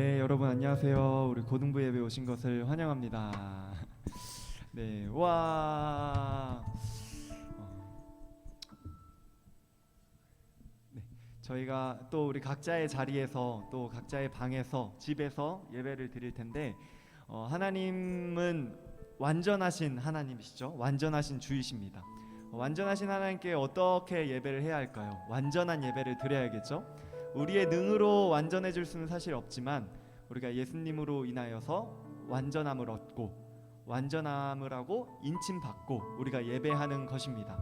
네, 여러분 안녕하세요. 우리 고등부 예배 오신 것을 환영합니다. 네, 와. 네, 저희가 또 우리 각자의 자리에서 또 각자의 방에서 집에서 예배를 드릴 텐데 하나님은 완전하신 하나님이시죠. 완전하신 주이십니다. 완전하신 하나님께 어떻게 예배를 해야 할까요? 완전한 예배를 드려야겠죠. 우리의 능으로 완전해질 수는 사실 없지만 우리가 예수님으로 인하여서 완전함을 얻고 완전함을 하고 인침받고 우리가 예배하는 것입니다.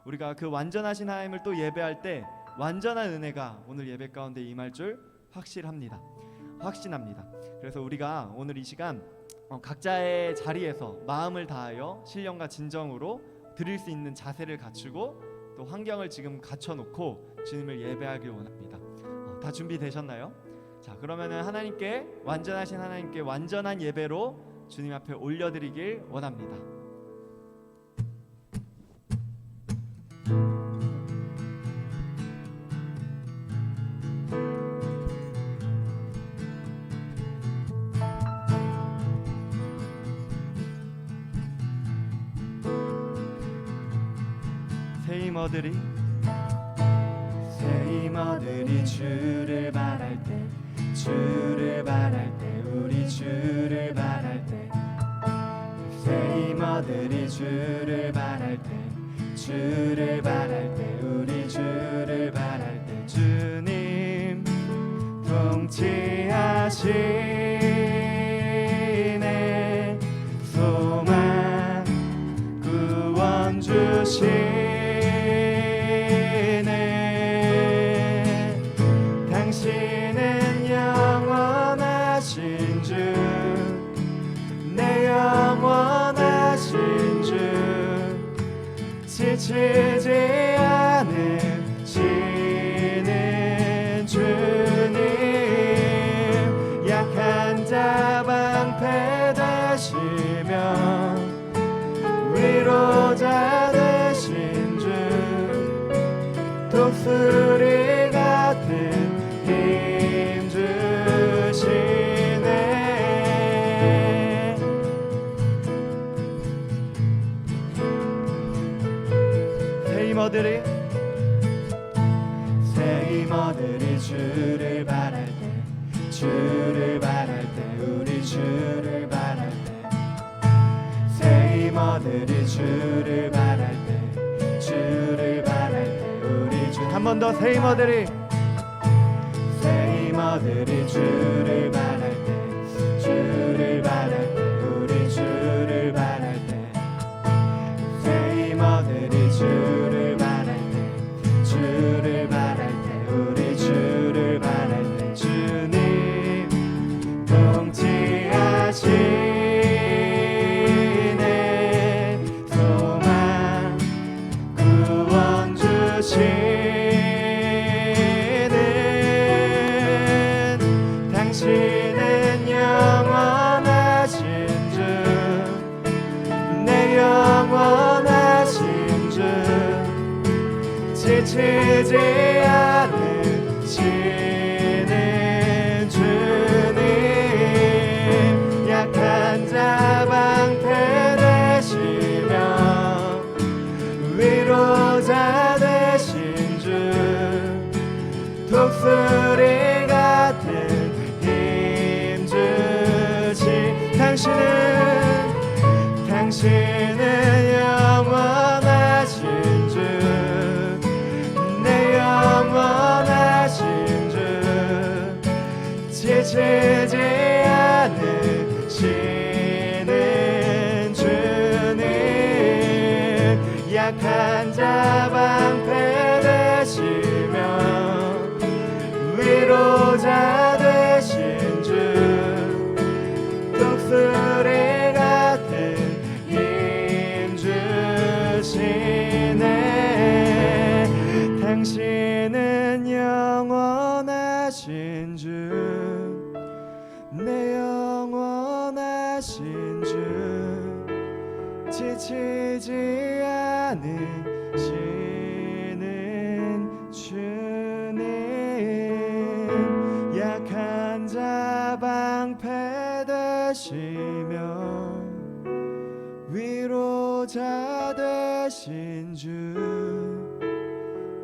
우리가 그 완전하신 하나님을 또 예배할 때 완전한 은혜가 오늘 예배 가운데 임할 줄 확신합니다. 그래서 우리가 오늘 이 시간 각자의 자리에서 마음을 다하여 신령과 진정으로 드릴 수 있는 자세를 갖추고 또 환경을 지금 갖춰놓고 주님을 예배하길 원합니다. 다 준비되셨나요? 자, 그러면은 완전하신 하나님께 완전한 예배로 주님 앞에 올려드리길 원합니다. 새 힘어들이 주를 바랄 때 우리 주를 바랄 때 새 힘어들이 주를 바랄 때 우리 주를 바랄 때 주님 통치하시네 소망 구원 주시 당신은 영원하신 주 내 영원하신 주 지치지 않으시는 주님 약한 자 방패 되시며 위로자 되신 주 독수리 같은 힘 주시네 새 힘어들이 주를 바랄 때 우리 주를 바랄 때 새 힘어들이 주를 바랄 때 우리 주 한 번 더 새 힘어들이 주를 바랄 때 우리 주를 바랄 때 새 힘어들이 주를 바랄 때 우리 주를 바랄 때 주님 통치하시네 소망 구원 주시는 당신은 영원하신 주 내 영원하신 주 지치지 않으시는 주님 약한 자 방패 되시며 위로자 되신 주 독수리 같은 힘 주시 당신은 영원하신 주 내 영원하신 주 지치지 않으시는 주님 약한 자 방패 되시며 위로자 되신 주 독수리 같은 힘 주시네 당신은 영원하신 주 내 영원하신 주 지치지 않으시는 주님 약한 자 보호자 되신 주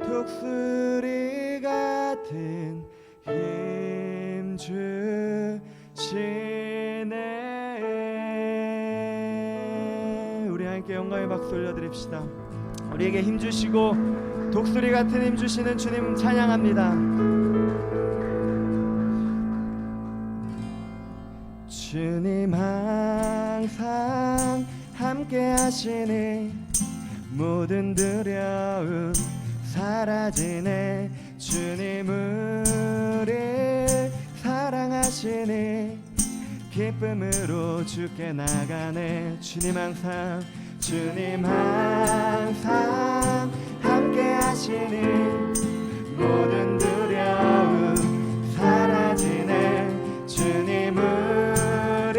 독수리 같은 힘 주시네. 우리 함께 영광의 박수 올려드립시다. 우리에게 힘 주시고 독수리 같은 힘 주시는 주님 찬양합니다. 주님 항상 함께 하시니 모든 두려움 사라지네. 주님 우리 사랑하시니 기쁨으로 주께 나가네. 주님 항상 함께 하시니 모든 두려움 사라지네. 주님 우리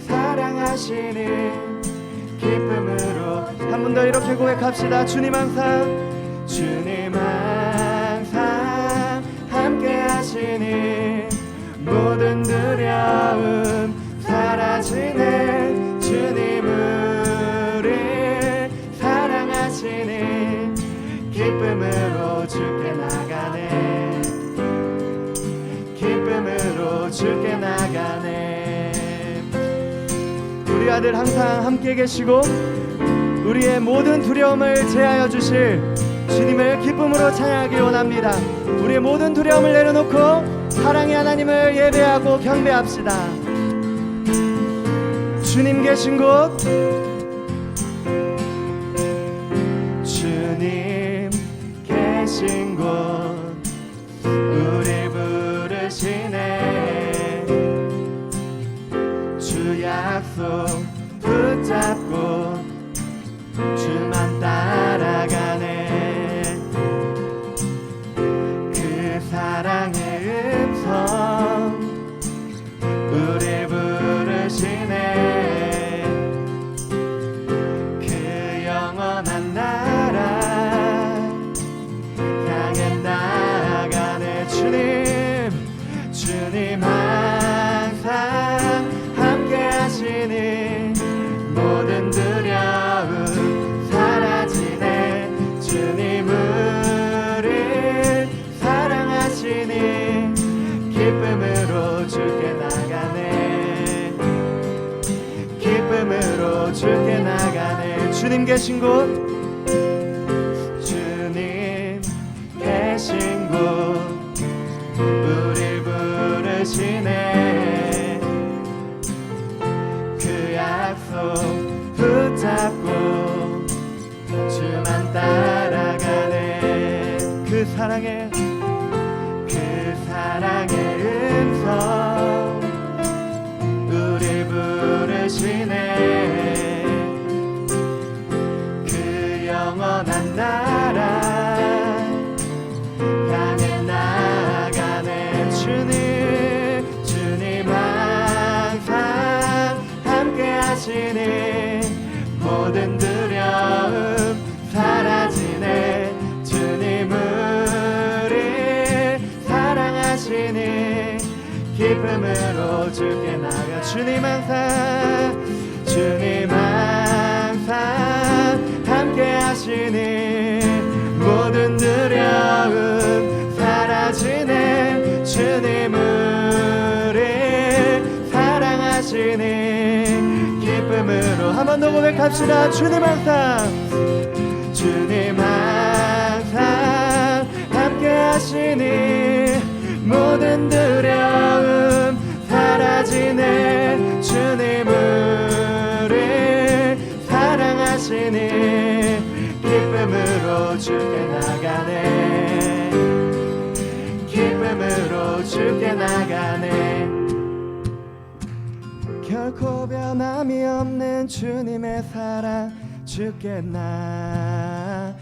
사랑하시니 기쁨으로. 한 번 더 이렇게 고백합시다. 주님 항상 함께 하시니 모든 두려움 사라지네. 주님 우리 사랑하시니 기쁨으로 주께 나가네. 기쁨으로 주께 나가네. 우리 아들 항상 함께 계시고 우리의 모든 두려움을 제하여 주실 주님을 기쁨으로 찬양하길 원합니다. 우리의 모든 두려움을 내려놓고 사랑의 하나님을 예배하고 경배합시다. 주님 계신 곳, 주님 계신 곳 우리 부르시네. 주 약속 붙잡고 주만 따라가네. 그 사랑의 음성 우리 부르시네. 그 영원한 나라 향해 나가네. 주님 항상 함께 하시니 모든 두려움 사라지네. 주님 우리 사랑하시니 기쁨으로 주께 나가네. 기쁨으로 주께 나가네. 주님 계신 곳, 주님 계신 곳 우리 부르시네. 그 약속 붙잡고 주만 따라가네. 그 사랑의 음성 우리 부르시네. 그 영원한 나라 향해 나가네. 주님 항상 함께 하시니 모든 두려움 사라지네. 주님 우리 사랑하시니 기쁨으로 주께 나가. 주님 항상 함께 하시니 모든 두려움 사라지네. 주님 우리 사랑하시니 기쁨으로. 한 번 더 고백합시다. 주님 항상 함께 하시니 모든 두려움 사라지네. 주님 우리 사랑하시니 기쁨으로 주께 나가네. 기쁨으로 주께 나가네. 결코 변함이 없는 주님의 사랑 주께 나가네.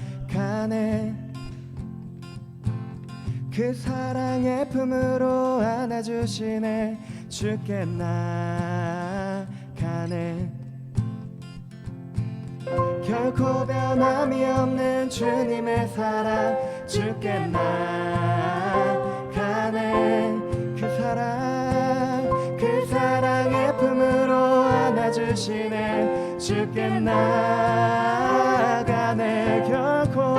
그 사랑의 품으로 안아주시네. 주께 나가네. 결코 변함이 없는 주님의 사랑 주께 나가네. 그 사랑의 품으로 안아주시네. 주께 나가네. 결코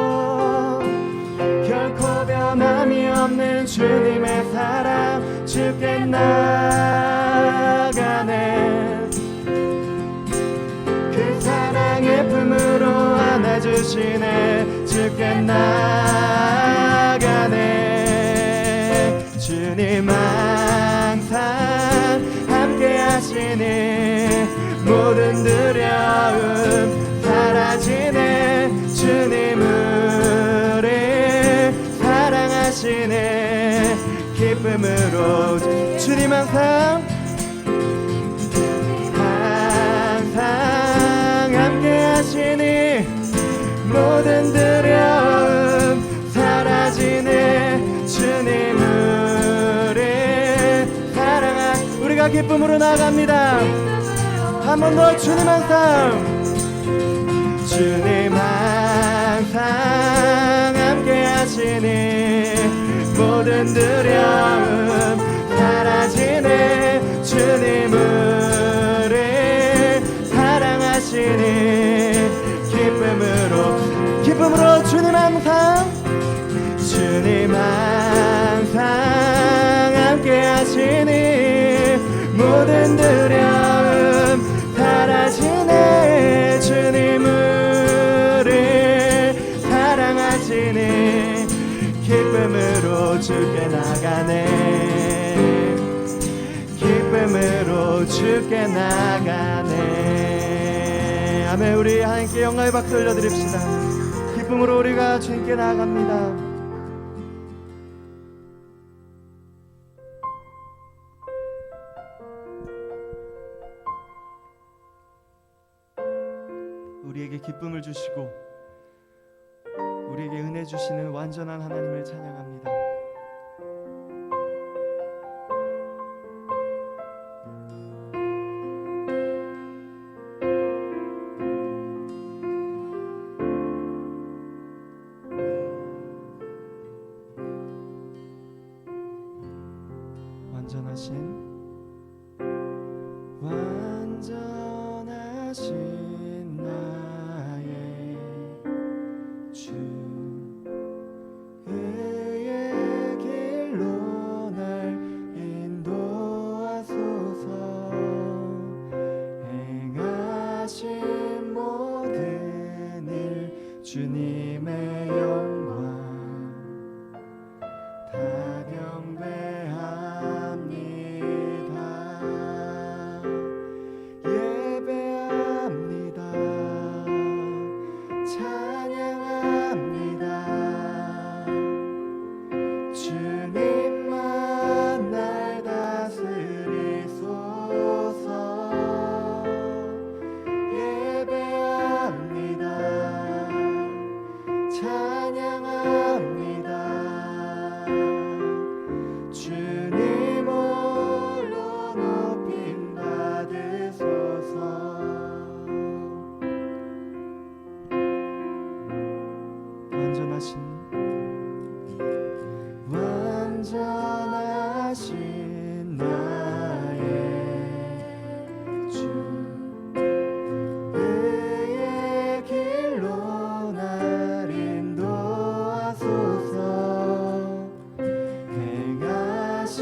변함이 없는 주님의 사랑 주께 나가네. 그 사랑의 품으로 안아주시네. 주께 나가네. 주님 항상 함께 하시니 모든 두려움 사라지네. 주님 우리 사랑하시네. 기쁨으로 주님 항상 함께 하시니 모든 두려움 사라지네. 주님 우리 우리가 기쁨으로 나갑니다. 한 번 더 주님 항상 함께 하시니 모든 두려움 사라지네. 주님 우리 사랑하시니 기쁨으로 주님 항상 함께 하시니 모든 두려움 사라지네. 주님 우리 사랑하시니 기쁨으로 주께 나가네. 기쁨으로 주께 나가네. 아멘. 우리 하나님께 영광의 박수 올려드립시다. 기쁨으로 우리가 주님께 나아갑니다. 우리에게 기쁨을 주시고 우리에게 은혜 주시는 완전한 하나님을 찬양합니다. 완전하신 나의 주 의의 길로 날 인도하소서. 행하신 모든 일 주님의 영광 다 경배합니다. 예배합니다. 찬양합니다. 주님만 날 다스리소서. 예배합니다. 찬양합니다. 주님 홀로 높임 받으소서. 완전하신 나의 주 의의 길로 날 인도하소서. 행하신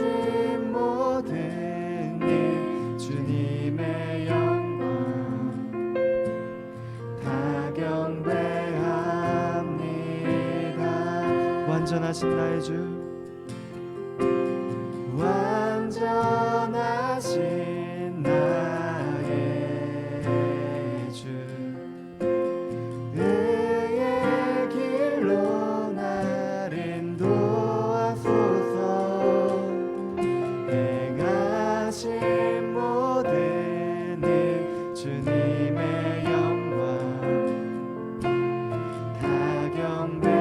모든 일 주님의 영광 다 경배합니다. 완전하신 나의 주 완전하신 나의 주 의의 길로 날 인도하소서. 행하신 모든 일 주님의 영광 다 경배합니다.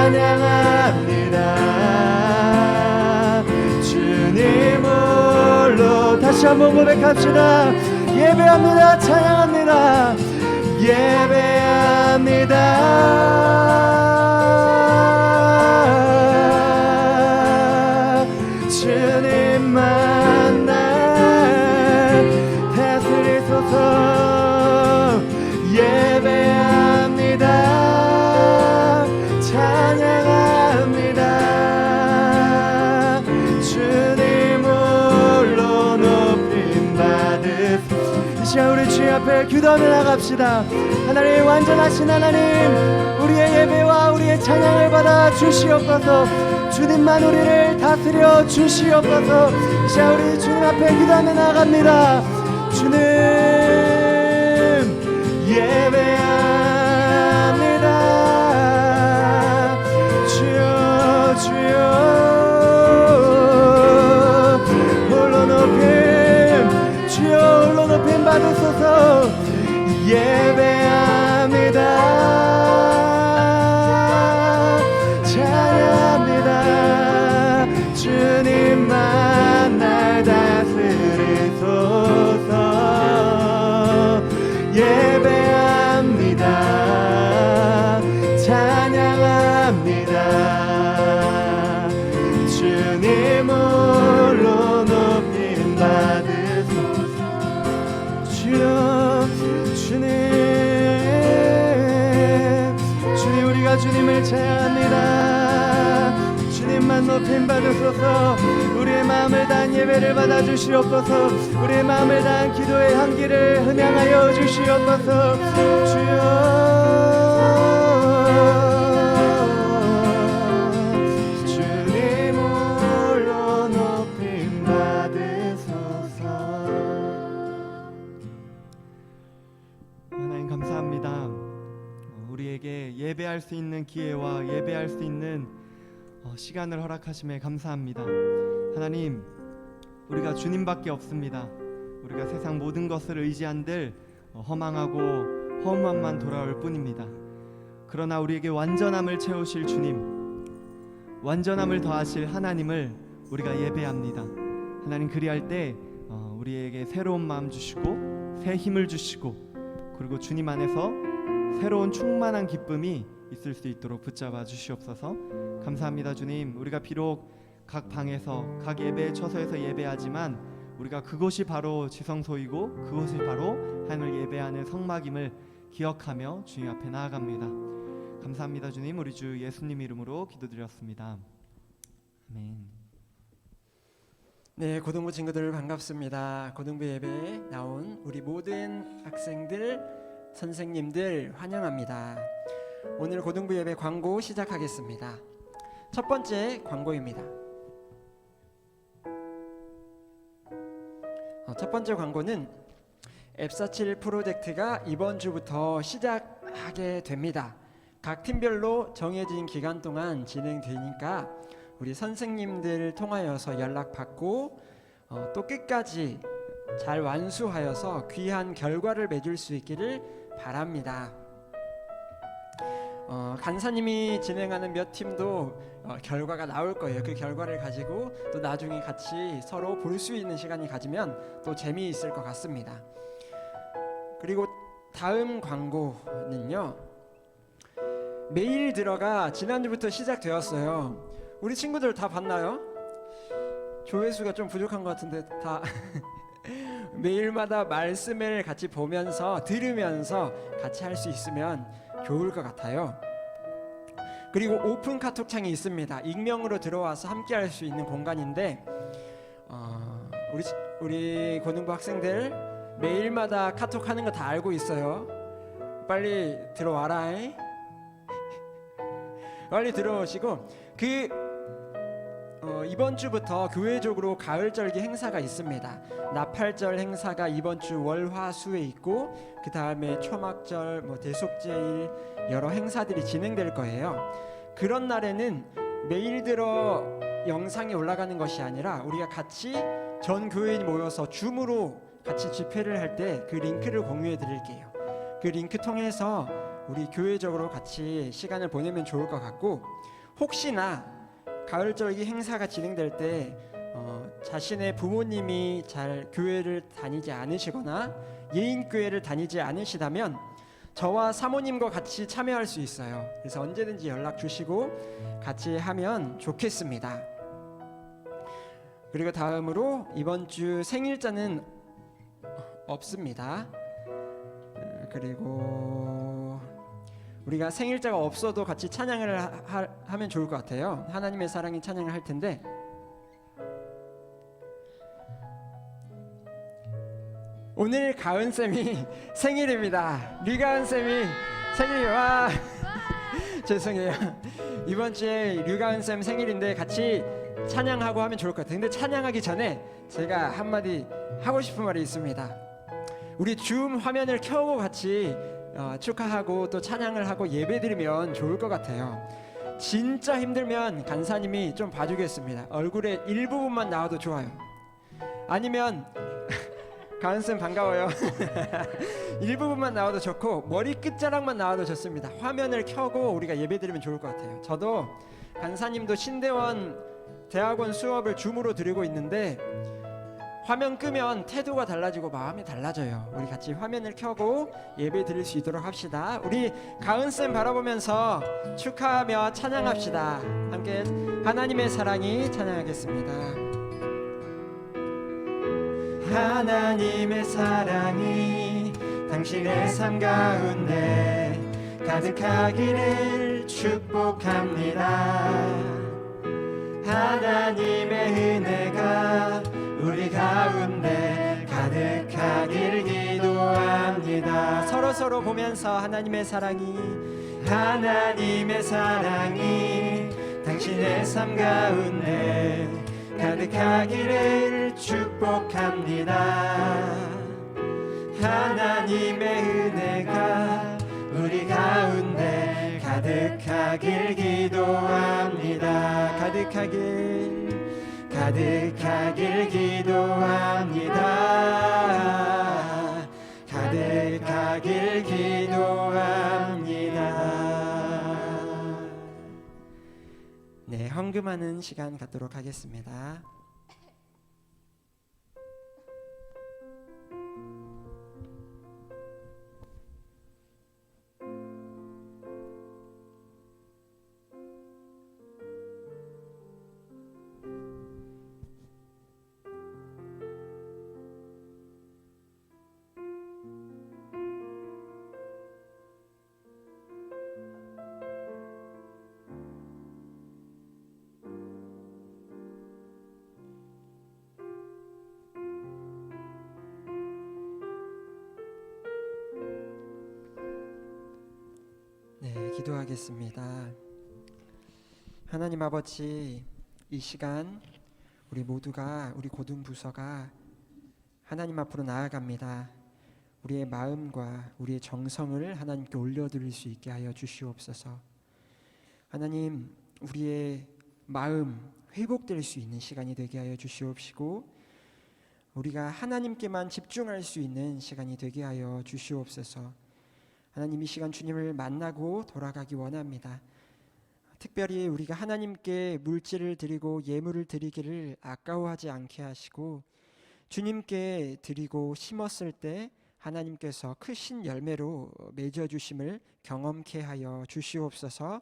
찬양합니다. 주님 홀로 다시 한번 고백합시다. 예배합니다. 찬양합니다. 예배합니다. 주님만 날 다스리소서. 예배합니다. 찬양합니다. 주님 홀로 높임 받으소서. 이 시간 우리 주님 앞에 기도하며 나갑시다. 하나님, 완전하신 하나님, 우리의 예배와 우리의 찬양을 받아 주시옵소서. 주님만 우리를 다스려 주시옵소서. 이 시간 우리 주님 앞에 기도하며 나갑니다. 주님 예배합니다. 주여 주여 홀로 높임, 주여 홀로 높임 받으소서. 예배합니다. 찬양합니다. 주님만 날 다스리소서. 예배합니다. 찬양합니다. 주님 홀로 높임 받으소서. 주여 주님, 주님 우리가 주님을 찬양합니다. 주님만 높임 받으소서. 우리의 마음을 다한 예배를 받아 주시옵소서. 우리의 마음을 다한 기도의 향기를 흠양하여 주시옵소서. 주여 주님 홀로 높임 받으소서. 하나님 감사합니다. 우리에게 예배할 수 있는 기회와 예배할 수 있는 시간을 허락하심에 감사합니다. 하나님, 우리가 주님밖에 없습니다. 우리가 세상 모든 것을 의지한들 허망하고 허무함만 돌아올 뿐입니다. 그러나 우리에게 완전함을 채우실 주님, 완전함을 더하실 하나님을 우리가 예배합니다. 하나님, 그리할 때 우리에게 새로운 마음 주시고 새 힘을 주시고, 그리고 주님 안에서 새로운 충만한 기쁨이 있을 수 있도록 붙잡아 주시옵소서. 감사합니다. 주님, 우리가 비록 각 방에서 각 예배 처소에서 예배하지만 우리가 그곳이 바로 지성소이고 그곳이 바로 하나님을 예배하는 성막임을 기억하며 주님 앞에 나아갑니다. 감사합니다. 주님, 우리 주 예수님 이름으로 기도드렸습니다. 아멘. 네, 고등부 친구들 반갑습니다. 고등부 예배에 나온 우리 모든 학생들, 선생님들 환영합니다. 오늘 고등부 예배 광고 시작하겠습니다. 첫 번째 광고입니다. 첫 번째 광고는 앱47 프로젝트가 이번 주부터 시작하게 됩니다. 각 팀별로 정해진 기간 동안 진행되니까 우리 선생님들 통하여서 연락받고 또 끝까지 잘 완수하여서 귀한 결과를 맺을 수 있기를 바랍니다. 간사님이 진행하는 몇 팀도 결과가 나올 거예요. 그 결과를 가지고 또 나중에 같이 서로 볼 수 있는 시간이 가지면 또 재미있을 것 같습니다. 그리고 다음 광고는요, 메일 들어가 지난주부터 시작되었어요. 우리 친구들 다 봤나요? 조회수가 좀 부족한 것 같은데 다 매일마다 말씀을 같이 보면서 들으면서 같이 할 수 있으면 좋을 것 같아요. 그리고 오픈 카톡창이 있습니다. 익명으로 들어와서 함께 할 수 있는 공간인데 우리 고등부 학생들 매일마다 카톡 하는 거 다 알고 있어요. 빨리 들어와라. 빨리 들어오시고 이번 주부터 교회적으로 가을절기 행사가 있습니다. 나팔절 행사가 이번 주 월화수에 있고 그 다음에 초막절, 대속제일 여러 행사들이 진행될 거예요. 그런 날에는 매일 들어 영상이 올라가는 것이 아니라 우리가 같이 전 교회인이 모여서 줌으로 같이 집회를 할 때 그 링크를 공유해 드릴게요. 그 링크 통해서 우리 교회적으로 같이 시간을 보내면 좋을 것 같고, 혹시나 가을절기 행사가 진행될 때 자신의 부모님이 잘 교회를 다니지 않으시거나 예인교회를 다니지 않으시다면 저와 사모님과 같이 참여할 수 있어요. 그래서 언제든지 연락 주시고 같이 하면 좋겠습니다. 그리고 다음으로 이번 주 생일자는 없습니다. 그리고 우리가 생일자가 없어도 같이 찬양을 하면 좋을 것 같아요. 하나님의 사랑이 찬양을 할 텐데 오늘 가은쌤이 생일입니다. 류가은쌤이 생일이와 죄송해요. 이번 주에 류가은쌤 생일인데 같이 찬양하고 하면 좋을 것 같아요. 근데 찬양하기 전에 제가 한마디 하고 싶은 말이 있습니다. 우리 줌 화면을 켜고 같이 축하하고 또 찬양을 하고 예배드리면 좋을 것 같아요. 진짜 힘들면 간사님이 좀 봐주겠습니다. 얼굴에 일부분만 나와도 좋아요. 아니면 가은쌤 반가워요. 일부분만 나와도 좋고 머리 끝자락만 나와도 좋습니다. 화면을 켜고 우리가 예배드리면 좋을 것 같아요. 저도 간사님도 신대원 대학원 수업을 줌으로 드리고 있는데 화면 끄면 태도가 달라지고 마음이 달라져요. 우리 같이 화면을 켜고 예배 드릴 수 있도록 합시다. 우리 가은쌤 바라보면서 축하하며 찬양합시다. 함께 하나님의 사랑이 찬양하겠습니다. 하나님의 사랑이 당신의 삶 가운데 가득하기를 축복합니다. 하나님의 은혜가 우리 가운데 가득하길 기도합니다. 서로 보면서 하나님의 사랑이 당신의 삶 가운데 가득하기를 축복합니다. 하나님의 은혜가 우리 가운데 가득하길 기도합니다. 가득하길 기도합니다. 가득하길 기도합니다. 네, 헌금하는 시간 갖도록 하겠습니다. 네, 기도하겠습니다. 하나님 아버지, 이 시간 우리 모두가 우리 고등부서가 하나님 앞으로 나아갑니다. 우리의 마음과 우리의 정성을 하나님께 올려드릴 수 있게 하여 주시옵소서. 하나님, 우리의 마음 회복될 수 있는 시간이 되게 하여 주시옵시고 우리가 하나님께만 집중할 수 있는 시간이 되게 하여 주시옵소서. 하나님, 이 시간 주님을 만나고 돌아가기 원합니다. 특별히 우리가 하나님께 물질을 드리고 예물을 드리기를 아까워하지 않게 하시고 주님께 드리고 심었을 때 하나님께서 크신 열매로 맺어주심을 경험케 하여 주시옵소서.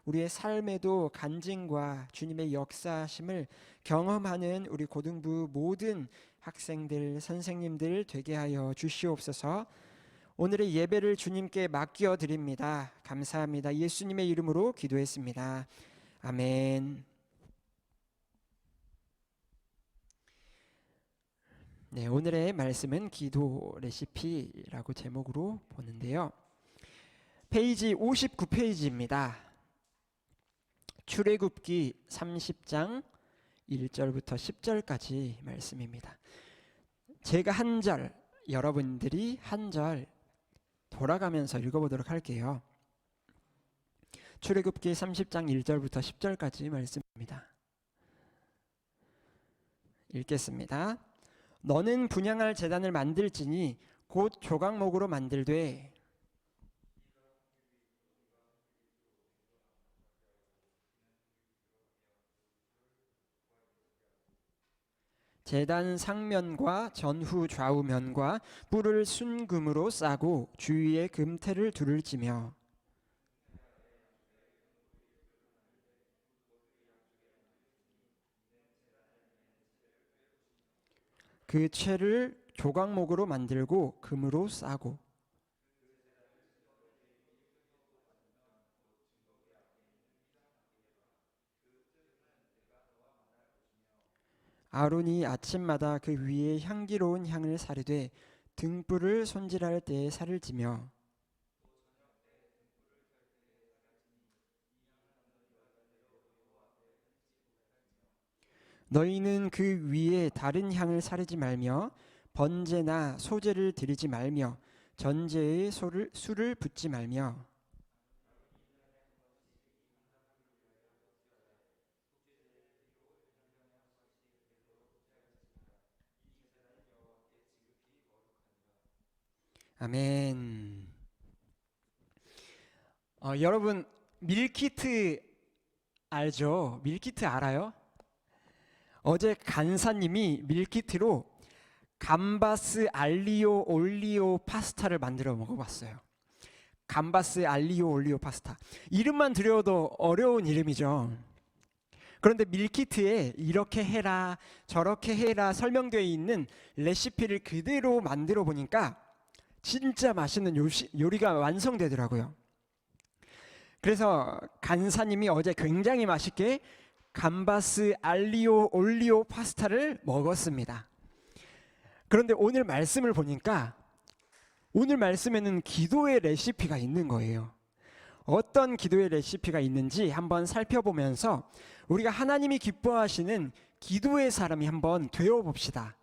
우리의 삶에도 간증과 주님의 역사하심을 경험하는 우리 고등부 모든 학생들, 선생님들 되게 하여 주시옵소서. 오늘의 예배를 주님께 맡겨 드립니다. 감사합니다. 예수님의 이름으로 기도했습니다. 아멘. 네, 오늘의 말씀은 기도 레시피라고 제목으로 보는데요. 페이지 59페이지입니다. 출애굽기 30장 1절부터 10절까지 말씀입니다. 제가 한 절, 여러분들이 한 절 돌아가면서 읽어보도록 할게요. 출애굽기 30장 1절부터 10절까지 말씀입니다. 읽겠습니다. 너는 분향할 제단을 만들지니 곧 조각목으로 만들되 제단 상면과 전후 좌우면과 뿔을 순금으로 싸고 주위에 금테를 둘을 찌며 그 채를 조각목으로 만들고 금으로 싸고 아론이 아침마다 그 위에 향기로운 향을 사르되 등불을 손질할 때에 살을 찌며 너희는 그 위에 다른 향을 사르지 말며 번제나 소제를 드리지 말며 전제에 술을 붓지 말며 아멘. 여러분 밀키트 알죠? 밀키트 알아요? 어제 간사님이 밀키트로 감바스 알리오 올리오 파스타를 만들어 먹어봤어요. 감바스 알리오 올리오 파스타. 이름만 들여도 어려운 이름이죠. 그런데 밀키트에 이렇게 해라 저렇게 해라 설명되어 있는 레시피를 그대로 만들어 보니까 진짜 맛있는 요리가 완성되더라고요. 그래서 간사님이 어제 굉장히 맛있게 감바스 알리오 올리오 파스타를 먹었습니다. 그런데 오늘 말씀을 보니까 오늘 말씀에는 기도의 레시피가 있는 거예요. 어떤 기도의 레시피가 있는지 한번 살펴보면서 우리가 하나님이 기뻐하시는 기도의 사람이 한번 되어봅시다.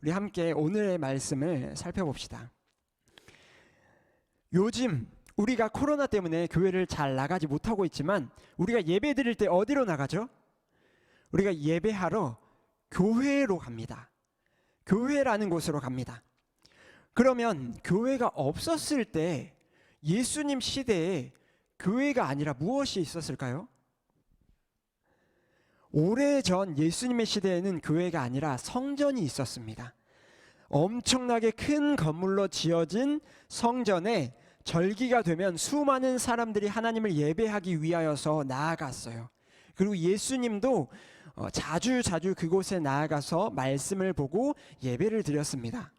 우리 함께 오늘의 말씀을 살펴봅시다. 요즘 우리가 코로나 때문에 교회를 잘 나가지 못하고 있지만 우리가 예배 드릴 때 어디로 나가죠? 우리가 예배하러 교회로 갑니다. 교회라는 곳으로 갑니다. 그러면 교회가 없었을 때 예수님 시대에 교회가 아니라 무엇이 있었을까요? 오래전 예수님의 시대에는 교회가 아니라 성전이 있었습니다. 엄청나게 큰 건물로 지어진 성전에 절기가 되면 수많은 사람들이 하나님을 예배하기 위하여서 나아갔어요. 그리고 예수님도 자주 그곳에 나아가서 말씀을 보고 예배를 드렸습니다.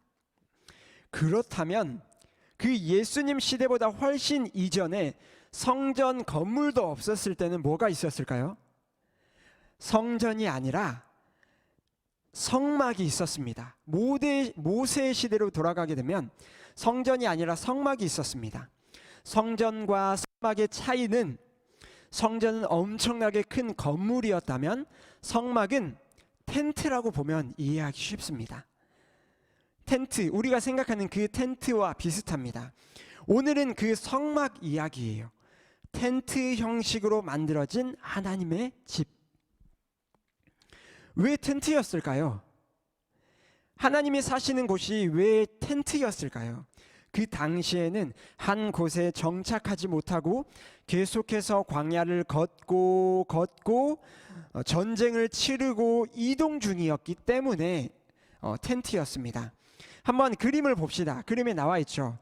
그렇다면 그 예수님 시대보다 훨씬 이전에 성전 건물도 없었을 때는 뭐가 있었을까요? 성전이 아니라 성막이 있었습니다. 모세 시대로 돌아가게 되면 성전이 아니라 성막이 있었습니다. 성전과 성막의 차이는 성전은 엄청나게 큰 건물이었다면 성막은 텐트라고 보면 이해하기 쉽습니다. 텐트, 우리가 생각하는 그 텐트와 비슷합니다. 오늘은 그 성막 이야기예요. 텐트 형식으로 만들어진 하나님의 집. 왜 텐트였을까요? 하나님이 사시는 곳이 왜 텐트였을까요? 그 당시에는 한 곳에 정착하지 못하고 계속해서 광야를 걷고 전쟁을 치르고 이동 중이었기 때문에 텐트였습니다. 한번 그림을 봅시다. 그림에 나와 있죠.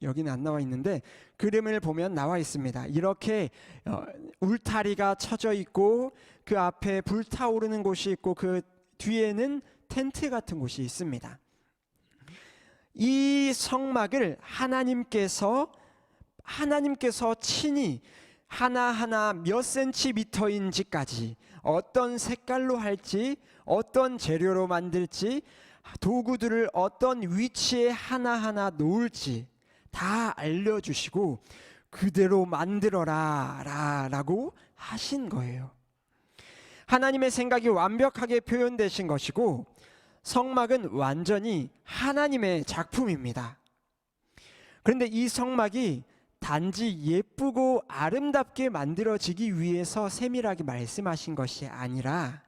여기는 안 나와 있는데 그림을 보면 나와 있습니다. 이렇게 울타리가 쳐져 있고 그 앞에 불타오르는 곳이 있고 그 뒤에는 텐트 같은 곳이 있습니다. 이 성막을 하나님께서 친히 하나하나 몇 센티미터인지까지 어떤 색깔로 할지 어떤 재료로 만들지 도구들을 어떤 위치에 하나하나 놓을지 다 알려주시고 그대로 만들어라 라고 하신 거예요. 하나님의 생각이 완벽하게 표현되신 것이고 성막은 완전히 하나님의 작품입니다. 그런데 이 성막이 단지 예쁘고 아름답게 만들어지기 위해서 세밀하게 말씀하신 것이 아니라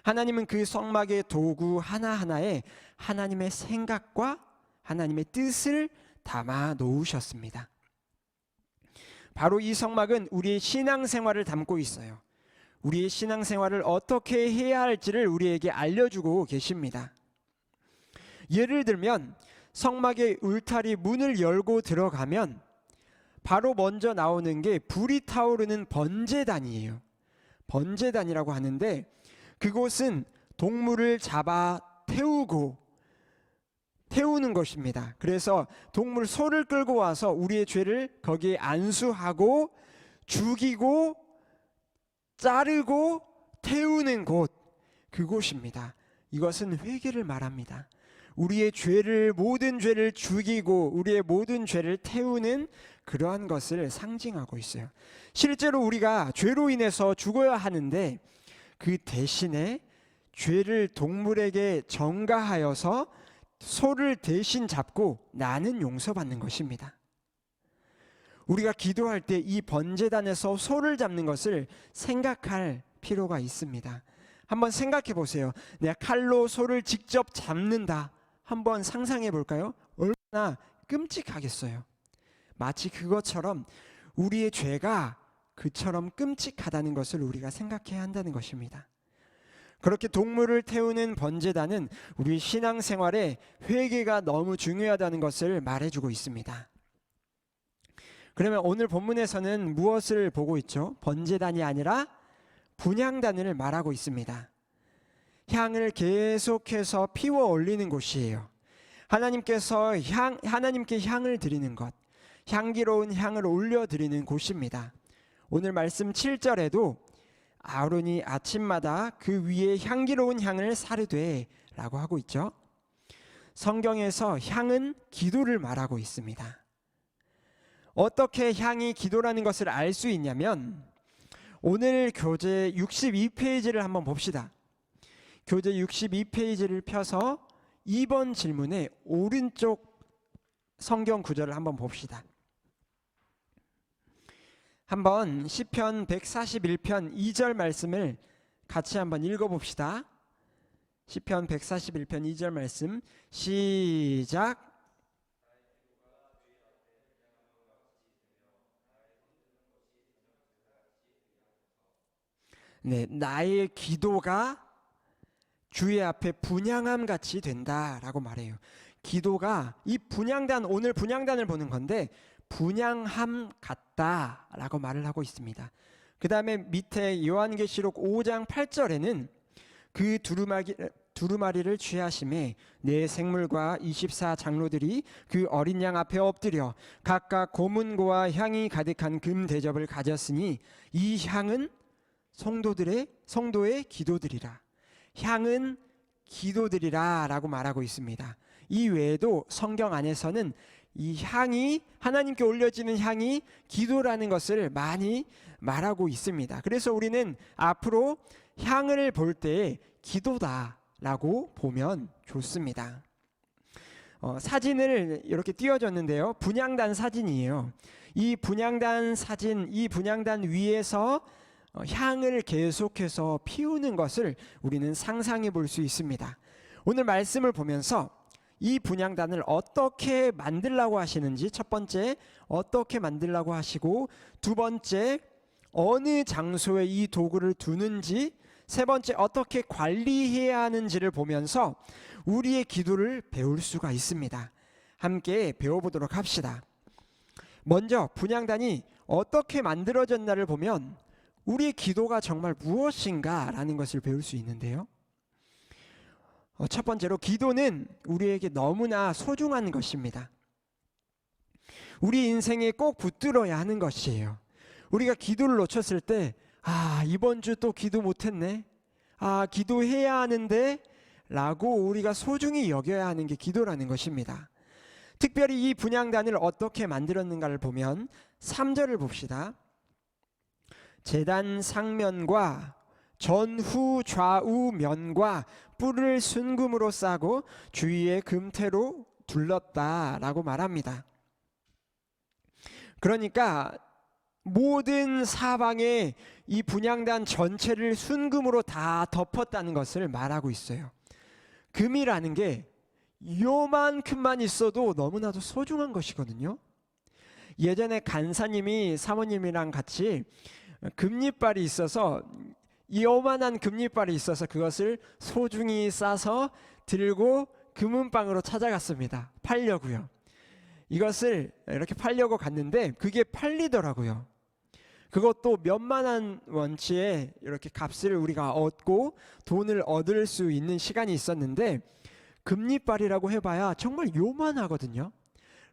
하나님은 그 성막의 도구 하나하나에 하나님의 생각과 하나님의 뜻을 담아 놓으셨습니다. 바로 이 성막은 우리의 신앙생활을 담고 있어요. 우리의 신앙생활을 어떻게 해야 할지를 우리에게 알려주고 계십니다. 예를 들면 성막의 울타리 문을 열고 들어가면 바로 먼저 나오는 게 불이 타오르는 번제단이에요. 번제단이라고 하는데 그곳은 동물을 잡아 태우는 것입니다. 그래서 동물 소를 끌고 와서 우리의 죄를 거기에 안수하고 죽이고 자르고 태우는 곳, 그곳입니다. 이것은 회개를 말합니다. 우리의 모든 죄를 죽이고 우리의 모든 죄를 태우는 그러한 것을 상징하고 있어요. 실제로 우리가 죄로 인해서 죽어야 하는데 그 대신에 죄를 동물에게 전가하여서 소를 대신 잡고 나는 용서받는 것입니다. 우리가 기도할 때 이 번제단에서 소를 잡는 것을 생각할 필요가 있습니다. 한번 생각해 보세요. 내가 칼로 소를 직접 잡는다. 한번 상상해 볼까요? 얼마나 끔찍하겠어요. 마치 그것처럼 우리의 죄가 그처럼 끔찍하다는 것을 우리가 생각해야 한다는 것입니다. 그렇게 동물을 태우는 번제단은 우리 신앙생활에 회개가 너무 중요하다는 것을 말해주고 있습니다. 그러면 오늘 본문에서는 무엇을 보고 있죠? 번제단이 아니라 분향단을 말하고 있습니다. 향을 계속해서 피워 올리는 곳이에요. 하나님께 향을 드리는 것, 향기로운 향을 올려드리는 곳입니다. 오늘 말씀 7절에도 아론이 아침마다 그 위에 향기로운 향을 사르되 라고 하고 있죠. 성경에서 향은 기도를 말하고 있습니다. 어떻게 향이 기도라는 것을 알 수 있냐면 오늘 교재 62페이지를 한번 봅시다. 교재 62페이지를 펴서 2번 질문에 오른쪽 성경 구절을 한번 봅시다. 한번 시편 141편 2절 말씀을 같이 한번 읽어봅시다. 시편 141편 2절 말씀 시작. 네, 나의 기도가 주의 앞에 분향함 같이 된다라고 말해요. 기도가 이 분향단, 오늘 분향단을 보는 건데 분향함 같다라고 말을 하고 있습니다. 그 다음에 밑에 요한계시록 5장 8절에는 그 두루마리를 취하심에 네 생물과 24장로들이 그 어린 양 앞에 엎드려 각각 고문고와 향이 가득한 금 대접을 가졌으니 이 향은 성도의 기도들이라. 향은 기도들이라 라고 말하고 있습니다. 이 외에도 성경 안에서는 이 향이, 하나님께 올려지는 향이 기도라는 것을 많이 말하고 있습니다. 그래서 우리는 앞으로 향을 볼 때 기도다라고 보면 좋습니다. 사진을 이렇게 띄워줬는데요. 분향단 사진이에요. 이 분향단 사진, 이 분향단 위에서 향을 계속해서 피우는 것을 우리는 상상해 볼 수 있습니다. 오늘 말씀을 보면서 이 분향단을 어떻게 만들라고 하시는지, 첫 번째 어떻게 만들라고 하시고, 두 번째 어느 장소에 이 도구를 두는지, 세 번째 어떻게 관리해야 하는지를 보면서 우리의 기도를 배울 수가 있습니다. 함께 배워보도록 합시다. 먼저 분향단이 어떻게 만들어졌나를 보면 우리의 기도가 정말 무엇인가 라는 것을 배울 수 있는데요. 첫 번째로 기도는 우리에게 너무나 소중한 것입니다. 우리 인생에 꼭 붙들어야 하는 것이에요. 우리가 기도를 놓쳤을 때 이번 주 또 기도 못했네, 기도해야 하는데 라고 우리가 소중히 여겨야 하는 게 기도라는 것입니다. 특별히 이 분향단을 어떻게 만들었는가를 보면 3절을 봅시다. 제단 상면과 전후 좌우 면과 뿔을 순금으로 싸고 주위에 금태로 둘렀다라고 말합니다. 그러니까 모든 사방에 이 분향단 전체를 순금으로 다 덮었다는 것을 말하고 있어요. 금이라는 게 요만큼만 있어도 너무나도 소중한 것이거든요. 예전에 간사님이 사모님이랑 같이 금리빨이 있어서 요만한 금리빨이 있어서 그것을 소중히 싸서 들고 금은방으로 찾아갔습니다. 팔려고요. 이것을 이렇게 팔려고 갔는데 그게 팔리더라고요. 그것도 몇만한 원치의 이렇게 값을 우리가 얻고 돈을 얻을 수 있는 시간이 있었는데, 금리빨이라고 해봐야 정말 요만하거든요.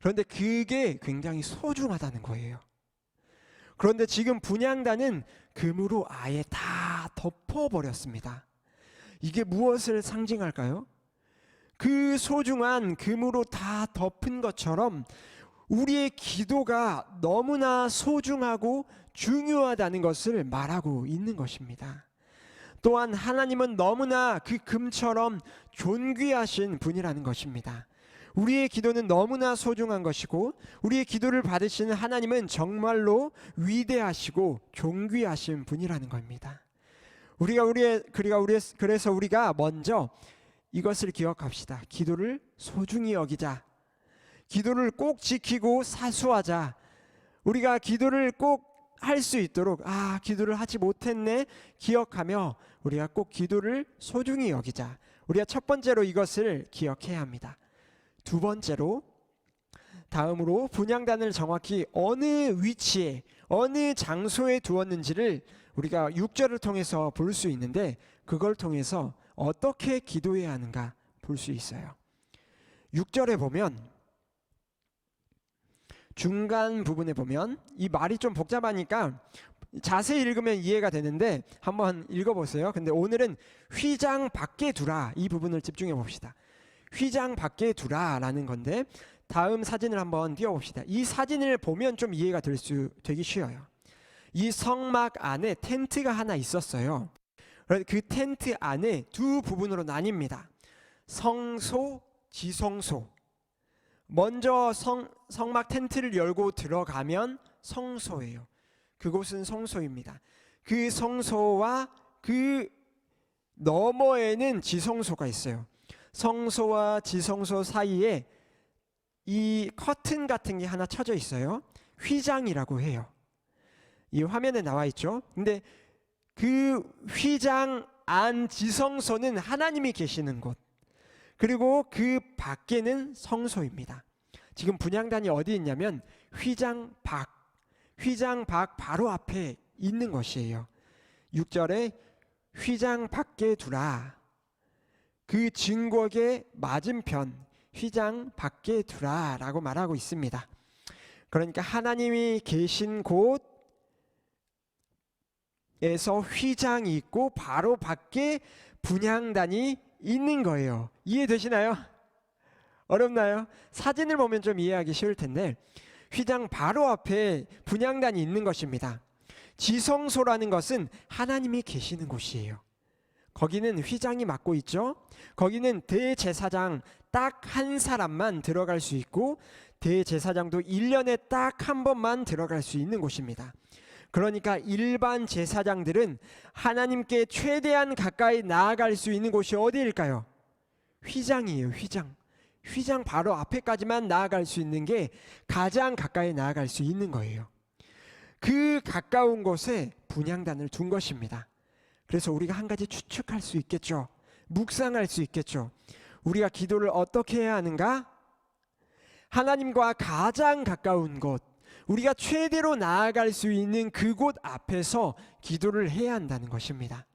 그런데 그게 굉장히 소중하다는 거예요. 그런데 지금 분향단은 금으로 아예 다 덮어버렸습니다. 이게 무엇을 상징할까요? 그 소중한 금으로 다 덮은 것처럼 우리의 기도가 너무나 소중하고 중요하다는 것을 말하고 있는 것입니다. 또한 하나님은 너무나 그 금처럼 존귀하신 분이라는 것입니다. 우리의 기도는 너무나 소중한 것이고 우리의 기도를 받으시는 하나님은 정말로 위대하시고 존귀하신 분이라는 겁니다. 그래서 우리가 먼저 이것을 기억합시다. 기도를 소중히 여기자. 기도를 꼭 지키고 사수하자. 우리가 기도를 꼭 할 수 있도록 기도를 하지 못했네 기억하며 우리가 꼭 기도를 소중히 여기자. 우리가 첫 번째로 이것을 기억해야 합니다. 두 번째로, 다음으로 분향단을 정확히 어느 위치에 어느 장소에 두었는지를 우리가 6절을 통해서 볼 수 있는데, 그걸 통해서 어떻게 기도해야 하는가 볼 수 있어요. 6절에 보면, 중간 부분에 보면 이 말이 좀 복잡하니까 자세히 읽으면 이해가 되는데 한번 읽어보세요. 근데 오늘은 휘장 밖에 두라, 이 부분을 집중해 봅시다. 휘장 밖에 두라 라는 건데, 다음 사진을 한번 띄워봅시다. 이 사진을 보면 좀 이해가 되기 쉬워요. 이 성막 안에 텐트가 하나 있었어요. 그 텐트 안에 두 부분으로 나뉩니다. 성소, 지성소. 먼저 성막 텐트를 열고 들어가면 성소예요. 그곳은 성소입니다. 그 성소와 그 너머에는 지성소가 있어요. 성소와 지성소 사이에 이 커튼 같은 게 하나 쳐져 있어요. 휘장이라고 해요. 이 화면에 나와 있죠. 근데 그 휘장 안 지성소는 하나님이 계시는 곳, 그리고 그 밖에는 성소입니다. 지금 분향단이 어디 있냐면 휘장 밖 바로 앞에 있는 것이에요. 6절에 휘장 밖에 두라, 그 증거의 맞은편 휘장 밖에 두라 라고 말하고 있습니다. 그러니까 하나님이 계신 곳에서 휘장이 있고 바로 밖에 분향단이 있는 거예요. 이해되시나요? 어렵나요? 사진을 보면 좀 이해하기 쉬울 텐데, 휘장 바로 앞에 분향단이 있는 것입니다. 지성소라는 것은 하나님이 계시는 곳이에요. 거기는 휘장이 맡고 있죠. 거기는 대제사장 딱 한 사람만 들어갈 수 있고, 대제사장도 1년에 딱 한 번만 들어갈 수 있는 곳입니다. 그러니까 일반 제사장들은 하나님께 최대한 가까이 나아갈 수 있는 곳이 어디일까요? 휘장이에요. 휘장 바로 앞에까지만 나아갈 수 있는 게 가장 가까이 나아갈 수 있는 거예요. 그 가까운 곳에 분향단을 둔 것입니다. 그래서 우리가 한 가지 추측할 수 있겠죠. 묵상할 수 있겠죠. 우리가 기도를 어떻게 해야 하는가? 하나님과 가장 가까운 곳, 우리가 최대로 나아갈 수 있는 그곳 앞에서 기도를 해야 한다는 것입니다.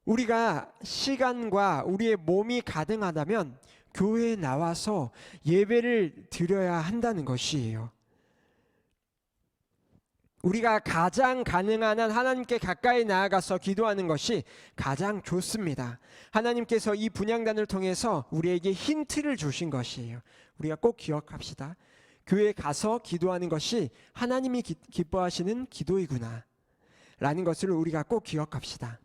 우리가 시간과 우리의 몸이 가능하다면 교회에 나와서 예배를 드려야 한다는 것이에요. 우리가 가장 가능한 한 하나님께 가까이 나아가서 기도하는 것이 가장 좋습니다. 하나님께서 이 분향단을 통해서 우리에게 힌트를 주신 것이에요. 우리가 꼭 기억합시다. 교회에 가서 기도하는 것이 하나님이 기뻐하시는 기도이구나 라는 것을 우리가 꼭 기억합시다.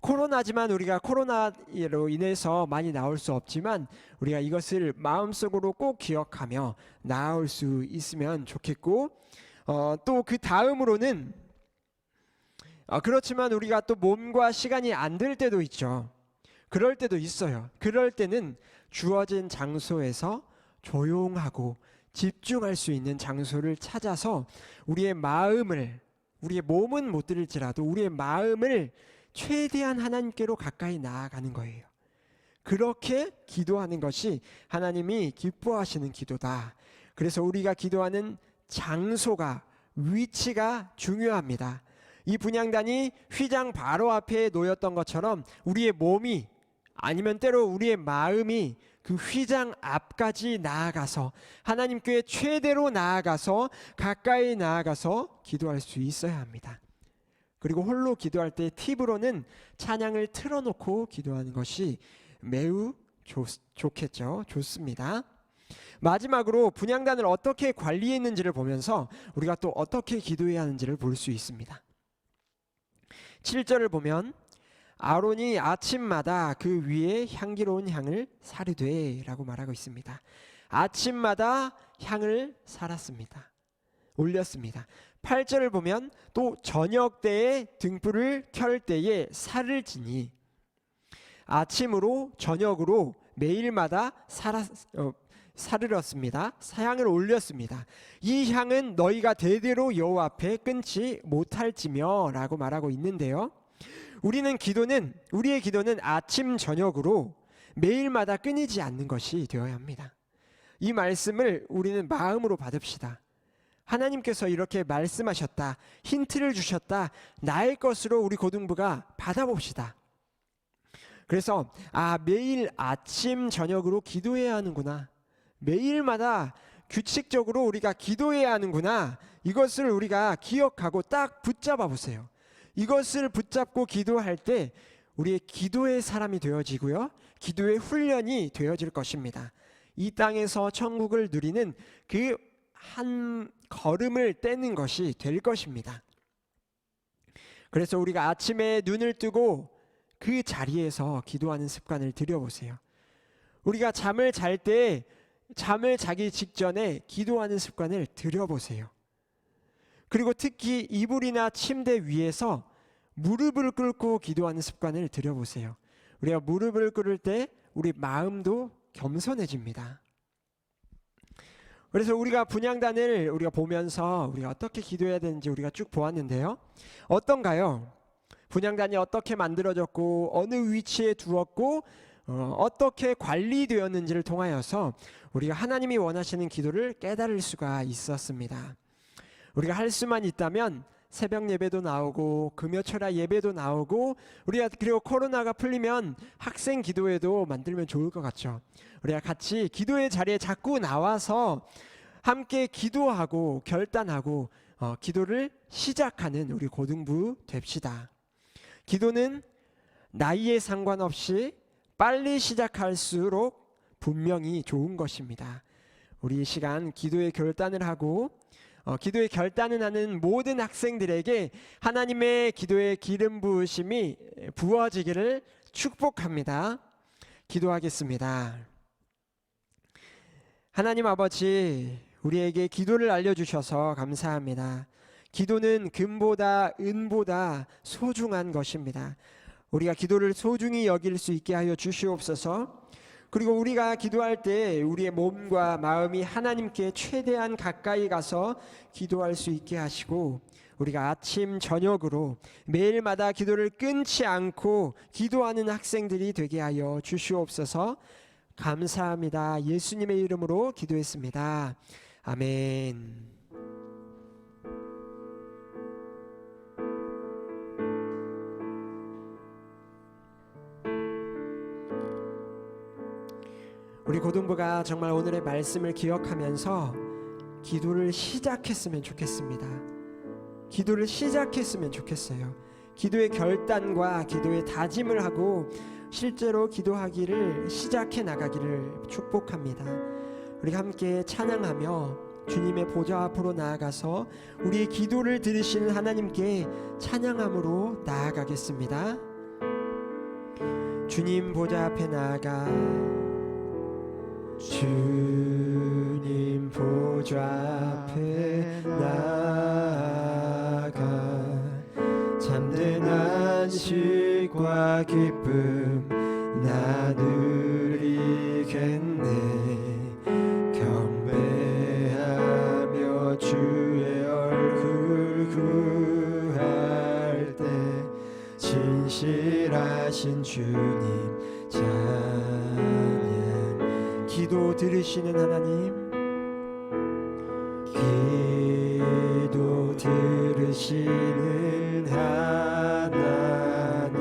코로나지만 우리가 코로나로 인해서 많이 나올 수 없지만 우리가 이것을 마음속으로 꼭 기억하며 나올 수 있으면 좋겠고, 또 그 다음으로는 그렇지만 우리가 또 몸과 시간이 안 될 때도 있죠. 그럴 때도 있어요. 그럴 때는 주어진 장소에서 조용하고 집중할 수 있는 장소를 찾아서 우리의 마음을 우리의 몸은 못 드릴지라도 우리의 마음을 최대한 하나님께로 가까이 나아가는 거예요. 그렇게 기도하는 것이 하나님이 기뻐하시는 기도다. 그래서 우리가 기도하는 장소가, 위치가 중요합니다. 이 분향단이 휘장 바로 앞에 놓였던 것처럼 우리의 몸이, 아니면 때로 우리의 마음이 그 휘장 앞까지 나아가서 하나님께 최대로 나아가서 가까이 나아가서 기도할 수 있어야 합니다. 그리고 홀로 기도할 때 팁으로는 찬양을 틀어놓고 기도하는 것이 매우 좋겠죠. 좋습니다. 마지막으로 분향단을 어떻게 관리했는지를 보면서 우리가 또 어떻게 기도해야 하는지를 볼 수 있습니다. 7절을 보면 아론이 아침마다 그 위에 향기로운 향을 사르되 라고 말하고 있습니다. 아침마다 향을 살았습니다. 올렸습니다. 8절을 보면 또 저녁 때에 등불을 켤 때에 살을 지니, 아침으로 저녁으로 매일마다 사르렀습니다. 향을 올렸습니다. 이 향은 너희가 대대로 여호와 앞에 끊지 못할지며 라고 말하고 있는데요, 우리의 기도는 아침 저녁으로 매일마다 끊이지 않는 것이 되어야 합니다. 이 말씀을 우리는 마음으로 받읍시다. 하나님께서 이렇게 말씀하셨다, 힌트를 주셨다, 나의 것으로 우리 고등부가 받아봅시다. 그래서 매일 아침 저녁으로 기도해야 하는구나, 매일마다 규칙적으로 우리가 기도해야 하는구나, 이것을 우리가 기억하고 딱 붙잡아 보세요. 이것을 붙잡고 기도할 때 우리의 기도의 사람이 되어지고요, 기도의 훈련이 되어질 것입니다. 이 땅에서 천국을 누리는 그 한 걸음을 떼는 것이 될 것입니다. 그래서 우리가 아침에 눈을 뜨고 그 자리에서 기도하는 습관을 들여보세요. 우리가 잠을 자기 직전에 기도하는 습관을 들여보세요. 그리고 특히 이불이나 침대 위에서 무릎을 꿇고 기도하는 습관을 들여보세요. 우리가 무릎을 꿇을 때 우리 마음도 겸손해집니다. 그래서 우리가 분향단을 우리가 보면서 우리가 어떻게 기도해야 되는지 우리가 쭉 보았는데요, 어떤가요? 분향단이 어떻게 만들어졌고 어느 위치에 두었고 어떻게 관리되었는지를 통하여서 우리가 하나님이 원하시는 기도를 깨달을 수가 있었습니다. 우리가 할 수만 있다면 새벽 예배도 나오고 금요철야 예배도 나오고, 우리가 그리고 코로나가 풀리면 학생 기도회도 만들면 좋을 것 같죠. 우리가 같이 기도의 자리에 자꾸 나와서 함께 기도하고 결단하고 기도를 시작하는 우리 고등부 됩시다. 기도는 나이에 상관없이 빨리 시작할수록 분명히 좋은 것입니다. 우리 이 시간 기도의 결단을 하고 기도의 결단을 하는 모든 학생들에게 하나님의 기도의 기름 부으심이 부어지기를 축복합니다. 기도하겠습니다. 하나님 아버지, 우리에게 기도를 알려주셔서 감사합니다. 기도는 금보다 은보다 소중한 것입니다. 우리가 기도를 소중히 여길 수 있게 하여 주시옵소서. 그리고 우리가 기도할 때 우리의 몸과 마음이 하나님께 최대한 가까이 가서 기도할 수 있게 하시고, 우리가 아침 저녁으로 매일마다 기도를 끊지 않고 기도하는 학생들이 되게 하여 주시옵소서. 감사합니다. 예수님의 이름으로 기도했습니다. 아멘. 우리 고등부가 정말 오늘의 말씀을 기억하면서 기도를 시작했으면 좋겠습니다. 기도를 시작했으면 좋겠어요. 기도의 결단과 기도의 다짐을 하고 실제로 기도하기를 시작해 나가기를 축복합니다. 우리 함께 찬양하며 주님의 보좌 앞으로 나아가서 우리의 기도를 들으시는 하나님께 찬양함으로 나아가겠습니다. 주님 보좌 앞에 나아가, 주님 보좌 앞에 나아가 참된 안식과 기쁨 나누리겠네. 경배하며 주의 얼굴 신실하신 주님 찬양. 기도 들으시는 하나님, 기도 들으시는 하나님,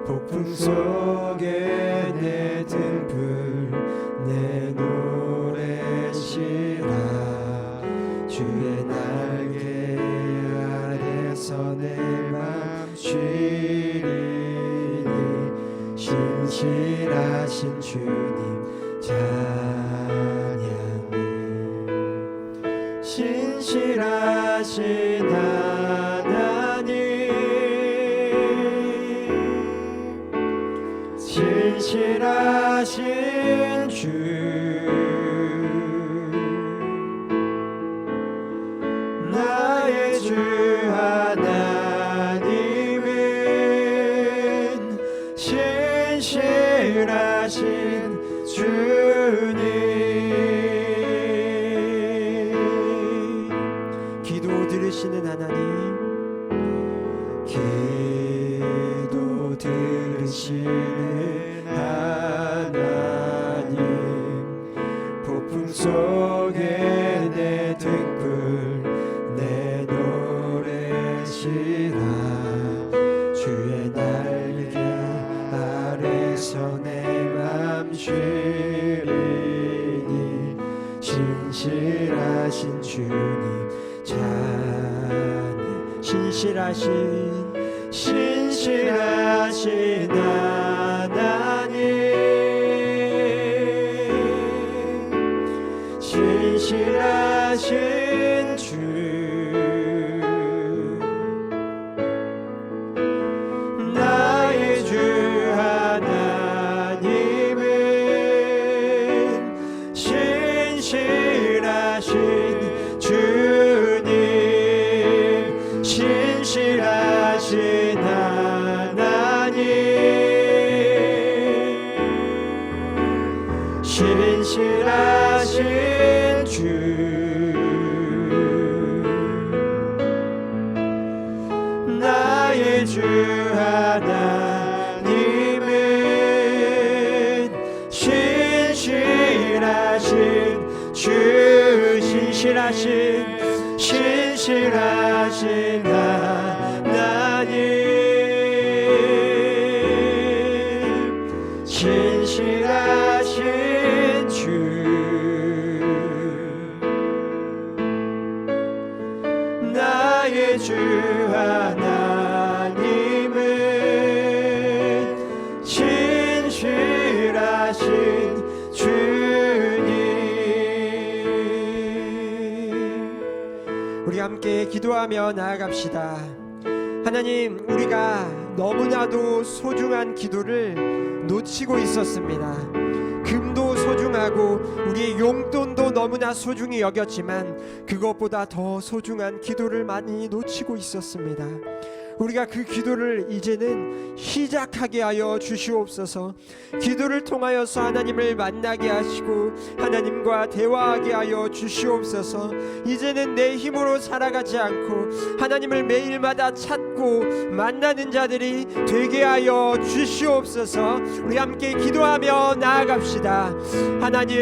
폭풍 속에 내 등불 내 노래시라. 주의 날개 아래서 내 맘 쉬리니 신실하신 주님 찬양해. 신실하신 하나님, 신실하신 주, 나의 주 하나님은 신실하신 주님. 기도 들으시는 하나님, 기도 들으시는 하나님, 폭풍 속에 내 등불 내 노래시라. 주의 날개 아래서 내 맘 쉬리니 신실하신 주님 찬양. 신실하신 하나님, 신실하신 주, 나의 주 하나님은 신실하신 주님, 신실하신 하나님, 신실하신 주, 나의 주 하나님은 신실하신 주, 신실하신 하나님, 신실하신 주, 나의 주 하나님은 신실하신 주님. 우리 함께 기도하며 나아갑시다. 하나님, 우리가 너무나도 소중한 기도를 놓치고 있었습니다. 금도 소중하고 우리의 용돈도 너무나 소중히 여겼지만 그것보다 더 소중한 기도를 많이 놓치고 있었습니다. 우리가 그 기도를 이제는 시작하게 하여 주시옵소서. 기도를 통하여서 하나님을 만나게 하시고 하나님과 대화하게 하여 주시옵소서. 이제는 내 힘으로 살아가지 않고 하나님을 매일마다 찾고 만나는 자들이 되게 하여 주시옵소서. 우리 함께 기도하며 나아갑시다. 하나님,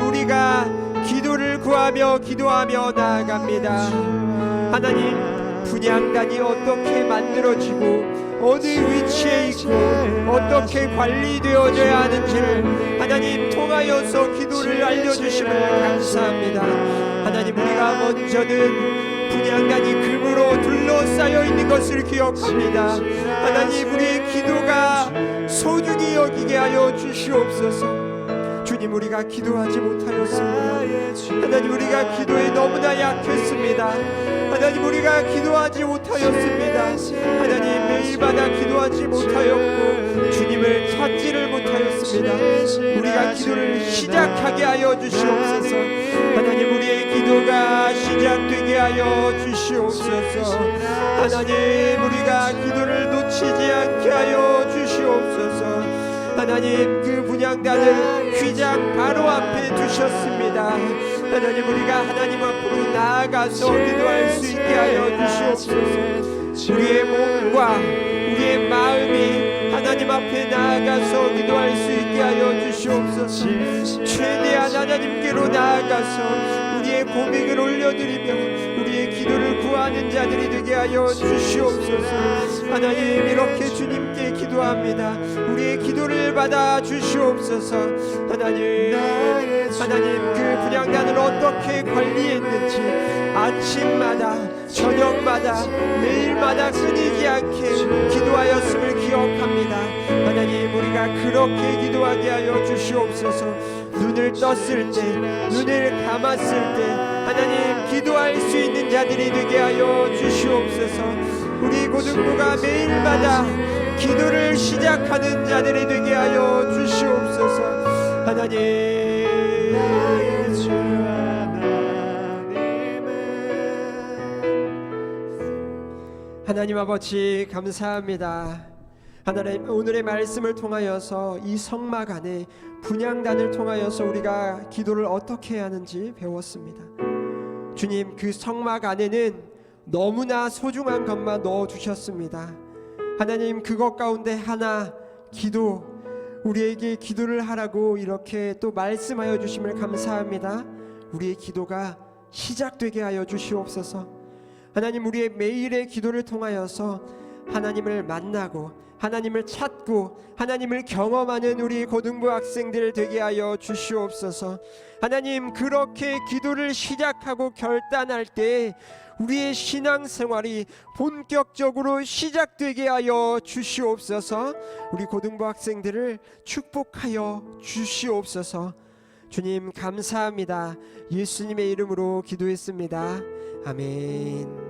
우리가 기도를 구하며 기도하며 나아갑니다. 하나님, 분향단이 어떻게 만들어지고 어느 위치에 있고 어떻게 관리되어져야 하는지를 하나님 통하여서 기도를 알려주심을 감사합니다. 하나님, 우리가 먼저는 분향단이 금으로 둘러싸여 있는 것을 기억합니다. 하나님, 우리의 기도가 소중히 여기게 하여 주시옵소서. 주님, 우리가 기도하지 못하였습니다. 하나님, 우리가 기도에 너무나 약했습니다. 하나님, 우리가 기도하지 못하였습니다. 하나님, 매일마다 기도하지 못하였고 주님을 찾지를 못하였습니다. 우리가 기도를 시작하게 하여 주시옵소서. 하나님, 우리의 기도가 시작되게 하여 주시옵소서. 하나님, 우리가 기도를 놓치지 않게 하여 주시옵소서. 하나님, 그 분향단을 휘장 바로 앞에 두셨습니다. 하나님, 우리가 하나님 앞으로 나아가서 기도할 수 있게 하여 주시옵소서. 우리의 몸과 우리의 마음이 하나님 앞에 나아가서 기도할 수 있게 하여 주시옵소서. 최대한 하나님께로 나아가서 우리의 고백을 올려드리며 우리의 기도를 구하는 자들이 되게 하여 주시옵소서. 하나님, 이렇게 주님께 기도합니다. 우리의 기도를 받아 주시옵소서. 하나님, 그 분향단을 어떻게 관리했는지 아침마다 저녁마다 매일마다 끊이지 않게 기도하였음을 기억합니다. 하나님, 우리가 그렇게 기도하게 하여 주시옵소서. 눈을 떴을 때, 눈을 감았을 때 하나님, 기도할 수 있는 자들이 되게 하여 주시옵소서. 우리 고등부가 매일마다 기도를 시작하는 자들이 되게 하여 주시옵소서. 하나님, 하나님 아버지 감사합니다. 하나님, 오늘의 말씀을 통하여서 이 성막 안에 분향단을 통하여서 우리가 기도를 어떻게 해야 하는지 배웠습니다. 주님, 그 성막 안에는 너무나 소중한 것만 넣어주셨습니다. 하나님, 그것 가운데 하나, 기도, 우리에게 기도를 하라고 이렇게 또 말씀하여 주심을 감사합니다. 우리의 기도가 시작되게 하여 주시옵소서. 하나님, 우리의 매일의 기도를 통하여서 하나님을 만나고 하나님을 찾고 하나님을 경험하는 우리 고등부 학생들 되게 하여 주시옵소서. 하나님, 그렇게 기도를 시작하고 결단할 때 우리의 신앙생활이 본격적으로 시작되게 하여 주시옵소서. 우리 고등부 학생들을 축복하여 주시옵소서. 주님 감사합니다. 예수님의 이름으로 기도했습니다. 아멘.